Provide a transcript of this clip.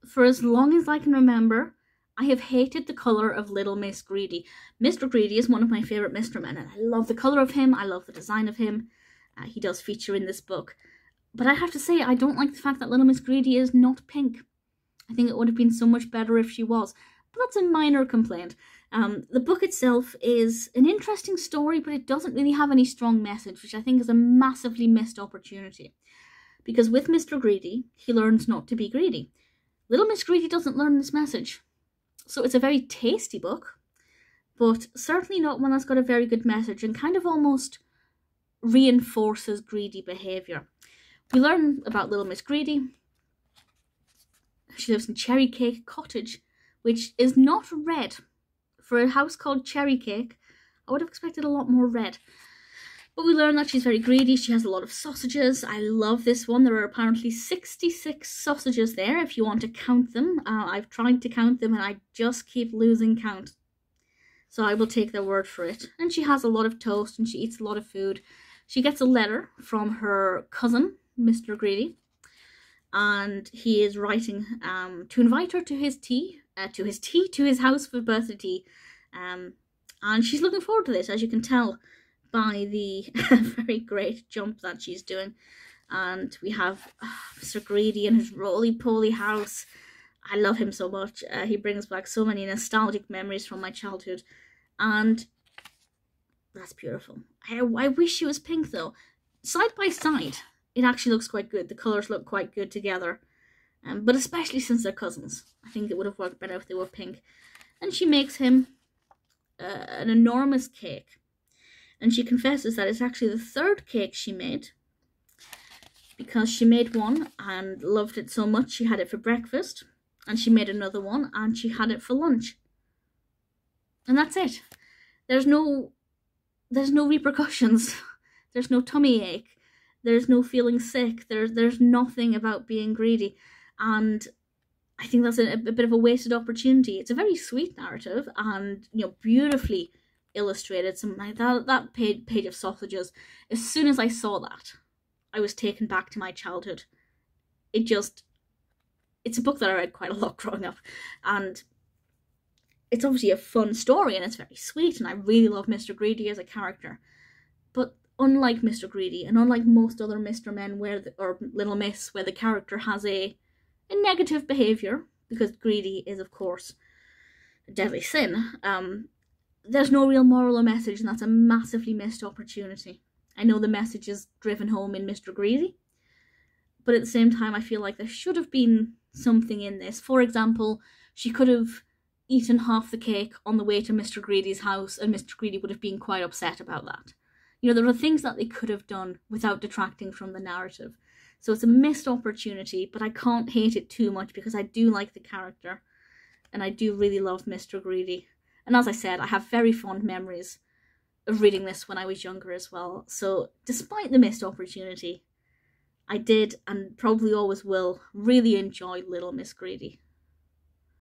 for as long as I can remember, I have hated the colour of Little Miss Greedy. Mr. Greedy is one of my favourite Mr. Men, and I love the colour of him, I love the design of him. He does feature in this book. But I have to say, I don't like the fact that Little Miss Greedy is not pink. I think it would have been so much better if she was. But that's a minor complaint. The book itself is an interesting story, but it doesn't really have any strong message, which I think is a massively missed opportunity. Because with Mr. Greedy, he learns not to be greedy. Little Miss Greedy doesn't learn this message. So it's a very tasty book, but certainly not one that's got a very good message and kind of almost reinforces greedy behaviour. We learn about Little Miss Greedy. She lives in Cherry Cake Cottage, which is not red. For a house called Cherry Cake, I would have expected a lot more red. But we learn that she's very greedy. She has a lot of sausages. I love this one. There are apparently 66 sausages there if you want to count them. I've tried to count them and I just keep losing count. So I will take their word for it. And she has a lot of toast and she eats a lot of food. She gets a letter from her cousin, Mr. Greedy. And he is writing to invite her to his house for birthday tea. And she's looking forward to this, as you can tell by the very great jump that she's doing. And we have Mr. Greedy in his roly-poly house. I love him so much. He brings back so many nostalgic memories from my childhood. And that's beautiful. I wish she was pink though. Side by side, it actually looks quite good. The colours look quite good together. But especially since they're cousins. I think it would have worked better if they were pink. And she makes him an enormous cake. And she confesses that it's actually the third cake she made, because she made one and loved it so much she had it for breakfast, and she made another one and she had it for lunch. And that's it. There's no repercussions. There's no tummy ache. There's no feeling sick. There's nothing about being greedy. And I think that's a bit of a wasted opportunity. It's a very sweet narrative and, you know, beautifully illustrated. Some like that page of sausages, as soon as I saw that, I was taken back to my childhood. It's a book that I read quite a lot growing up, and it's obviously a fun story and it's very sweet, and I really love Mr. Greedy as a character. But unlike Mr. Greedy and unlike most other Mr. Men or Little Miss, where the character has a negative behaviour, because greedy is of course a deadly sin, there's no real moral or message, and that's a massively missed opportunity. I know the message is driven home in Mr. Greedy, but at the same time I feel like there should have been something in this. For example, she could have eaten half the cake on the way to Mr. Greedy's house, and Mr. Greedy would have been quite upset about that. You know, there are things that they could have done without detracting from the narrative. So it's a missed opportunity, but I can't hate it too much because I do like the character, and I do really love Mr. Greedy. And as I said, I have very fond memories of reading this when I was younger as well. So despite the missed opportunity, I did, and probably always will, really enjoy Little Miss Greedy.